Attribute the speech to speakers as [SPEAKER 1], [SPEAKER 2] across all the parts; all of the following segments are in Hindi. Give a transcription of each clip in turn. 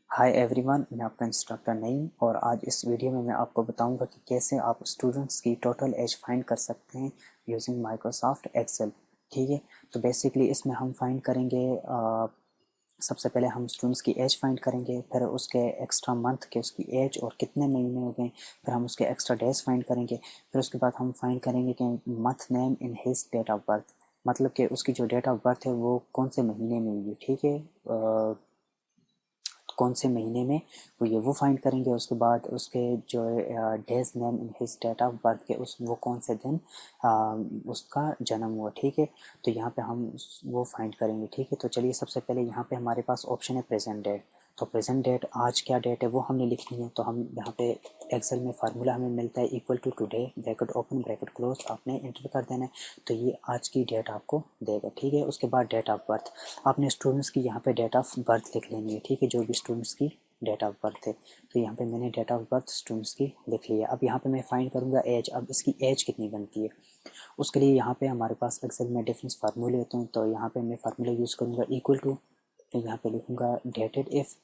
[SPEAKER 1] हाय एवरीवन, मैं आपका इंस्ट्रक्टर नईम और आज इस वीडियो में मैं आपको बताऊंगा कि कैसे आप स्टूडेंट्स की टोटल एज फाइंड कर सकते हैं यूजिंग माइक्रोसॉफ्ट एक्सेल। ठीक है, तो बेसिकली इसमें हम फाइंड करेंगे सबसे पहले हम स्टूडेंट्स की एज फाइंड करेंगे, फिर उसके एक्स्ट्रा मंथ के उसकी एज और कितने महीने हो गए, फिर हम उसके एक्स्ट्रा डेज फाइंड करेंगे, फिर उसके बाद हम फाइंड करेंगे कि month name in his date of birth, मतलब कि उसकी जो डेट ऑफ बर्थ है वो कौन से महीने में हुई है। ठीक है, कौन से महीने में हुई है वो फाइंड करेंगे। उसके बाद उसके जो days name in his date of birth के उस वो कौन से दिन उसका जन्म हुआ। ठीक है, तो यहाँ पे हम वो फाइंड करेंगे। ठीक है, तो चलिए सबसे पहले यहाँ पे हमारे पास ऑप्शन है प्रेजेंट डेट। तो प्रेजेंट डेट आज क्या डेट है वो हमने लिखनी है। तो हम यहाँ पे एक्सेल में फार्मूला हमें मिलता है equal to today bracket open bracket close, आपने इंटर कर देना है तो ये आज की डेट आपको देगा। ठीक है, उसके बाद डेट ऑफ बर्थ आपने स्टूडेंट्स की यहाँ पे डेट ऑफ बर्थ लिख लेनी है। ठीक है, जो भी स्टूडेंट्स की डेट ऑफ बर्थ है, तो यहाँ पे मैंने डेट ऑफ बर्थ स्टूडेंट्स की लिख ली है। अब यहाँ पे मैं फाइंड करूँगा एज। अब इसकी एज कितनी बनती है उसके लिए यहाँ पे हमारे पास एक्सेल में डिफरेंस फार्मूले होते हैं। तो यहाँ पे मैं फार्मूला यूज़ करूँगा इक्वल टू, तो यहाँ पे लिखूँगा dated if,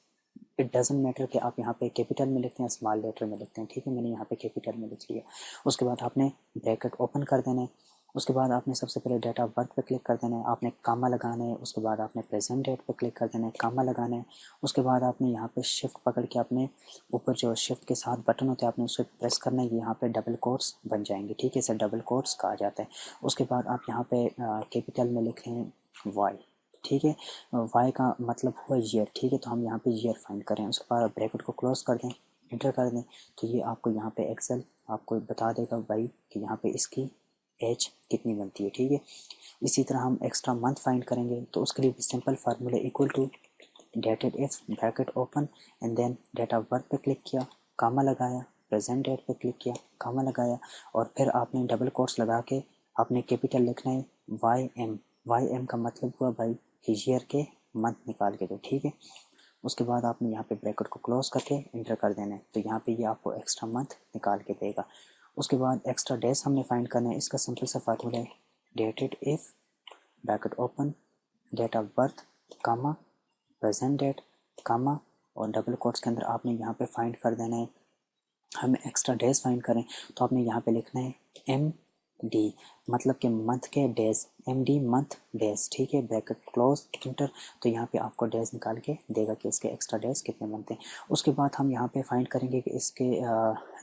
[SPEAKER 1] it doesn't matter कि आप यहाँ पे कैपिटल में लिखते हैं स्मॉल लेटर में लिखते हैं। ठीक है, मैंने यहाँ पे कैपिटल में लिख लिया। उसके बाद आपने ब्रैकेट ओपन कर देना है। उसके बाद आपने सबसे पहले डेट ऑफ बर्थ पे क्लिक कर देना है, आपने कामा लगाना है। उसके बाद आपने प्रेजेंट डेट पे क्लिक कर देना है, कामा लगाना है। उसके बाद आपने यहाँ पे शिफ्ट पकड़ के अपने ऊपर जो शिफ्ट के साथ बटन होते हैं आपने उसे प्रेस करना है, यहाँ पे डबल कोट्स बन जाएंगे। ठीक है, इसे डबल कोट्स कहा जाता है। उसके बाद आप यहाँ पे कैपिटल में लिख लें वाई। ठीक है, वाई का मतलब हुआ ईयर। ठीक है, तो हम यहाँ पे ईयर फाइंड करें। उसके बाद ब्रैकेट को क्लोज कर दें, इंटर कर दें, तो ये आपको यहाँ पे एक्सेल आपको बता देगा भाई कि यहाँ पे इसकी एज कितनी बनती है। ठीक है, इसी तरह हम एक्स्ट्रा मंथ फाइंड करेंगे। तो उसके लिए भी simple formula equal to dated if bracket open and then date of birth पे क्लिक किया, कामा लगाया, प्रेजेंट डेट पे क्लिक किया, कामा लगाया, और फिर आपने डबल कोट्स लगा के आपने कैपिटल लिखना है वाई एम। वाई एम का मतलब हुआ भाई ईयर के मंथ निकाल के दो। ठीक है, उसके बाद आपने यहाँ पे ब्रैकेट को क्लोज करके इंटर कर देना है, तो यहाँ पे ये आपको एक्स्ट्रा मंथ निकाल के देगा। उसके बाद एक्स्ट्रा डेज हमने फाइंड करना है। इसका सिंपल सा फार्मूला है dated if bracket open date of birth comma present date comma और डबल कोट्स के अंदर आपने यहाँ पे फाइंड कर देना है। हमें एक्स्ट्रा डेज फाइंड करें तो आपने यहाँ पे लिखना है एम डी, मतलब कि मंथ के days, M D month days. ठीक है, ब्रैकेट क्लोज इंटर, तो यहाँ पे आपको डेज निकाल के देगा कि इसके एक्स्ट्रा डेज कितने बनते हैं। उसके बाद हम यहाँ पे फाइंड करेंगे कि इसके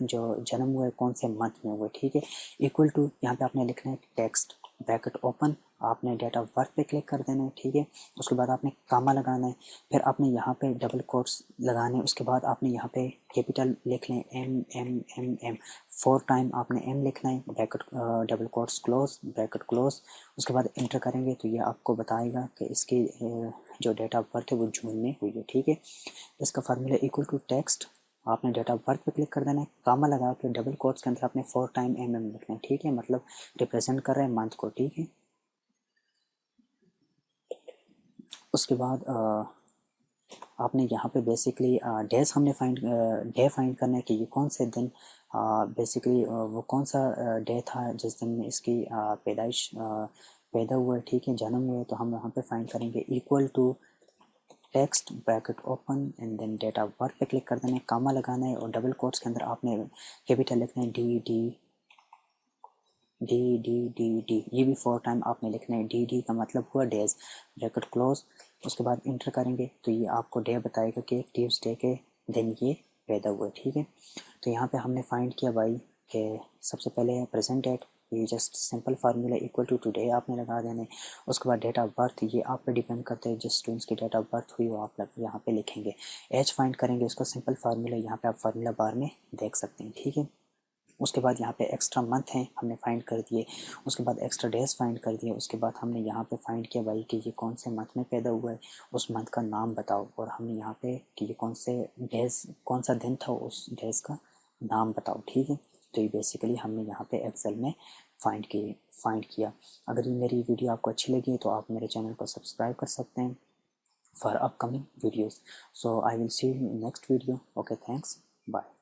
[SPEAKER 1] जो जन्म हुए कौन से मंथ में हुए। ठीक है, इक्वल टू यहाँ पे आपने लिखना है टेक्स्ट ब्रैकेट ओपन, आपने डेट ऑफ बर्थ पे क्लिक कर देना है। ठीक है, उसके बाद आपने कामा लगाना है, फिर आपने यहाँ पे डबल कोट्स लगाने हैं। उसके बाद आपने यहाँ पे कैपिटल लिख लें M M M M, 4 time आपने एम लिखना है, bracket double quotes close bracket close. उसके बाद इंटर करेंगे तो ये आपको बताएगा कि इसकी जो डेट ऑफ बर्थ है वो जून में हुई है। ठीक है, इसका फार्मूला इक्वल टू टेक्स्ट, आपने डेट ऑफ बर्थ पे क्लिक कर देना है, कामा लगा के डबल कोट्स के अंदर आपने 4 टाइम एम एम लिखना है। ठीक है, मतलब रिप्रेजेंट कर रहे हैं मंथ को। ठीक है, उसके बाद आपने यहाँ पे बेसिकली डेज हमने डे फाइंड करना है कि ये कौन से दिन बेसिकली वो कौन सा डे था जिस दिन में इसकी पैदाइश पैदा हुआ है। ठीक है, जन्म हुआ है, तो हम यहाँ पे फाइंड करेंगे equal to text bracket open and then date of birth पे क्लिक कर देना है, कामा लगाना है और डबल कोट्स के अंदर आपने कैपिटल लिखना है D D D D D D, ये भी 4 टाइम आपने लिखना है। डी डी का मतलब हुआ डेज, ब्रैकेट क्लोज। उसके बाद इंटर करेंगे तो ये आपको डे बताएगा कि ट्यूसडे के दिन ये पैदा हुआ। ठीक है, तो यहाँ पे हमने फाइंड किया भाई कि सबसे पहले प्रेजेंट डेट, ये just simple formula equal to today आपने लगा देने। उसके बाद डेट ऑफ बर्थ, ये आप पे डिपेंड करता है जिस स्टूडेंट्स की डेट ऑफ बर्थ हुई वो आप यहाँ पे लिखेंगे। एज फाइंड करेंगे, उसका सिंपल फार्मूला यहाँ पे आप फार्मूला बार में देख सकते हैं। ठीक है, उसके बाद यहाँ पे एक्स्ट्रा मंथ हैं हमने फाइंड कर दिए। उसके बाद एक्स्ट्रा डेज फाइंड कर दिए। उसके बाद हमने यहाँ पे फाइंड किया भाई कि ये कौन से मंथ में पैदा हुआ है, उस मंथ का नाम बताओ, और हमने यहाँ पे कि ये कौन से डेज कौन सा दिन था उस डेज का नाम बताओ। ठीक है, तो ये बेसिकली हमने यहाँ पे एक्सेल में फाइंड किया। अगर ये मेरी वीडियो आपको अच्छी लगी तो आप मेरे चैनल को सब्सक्राइब कर सकते हैं for upcoming videos. So I will see you in next video. Okay, thanks, bye.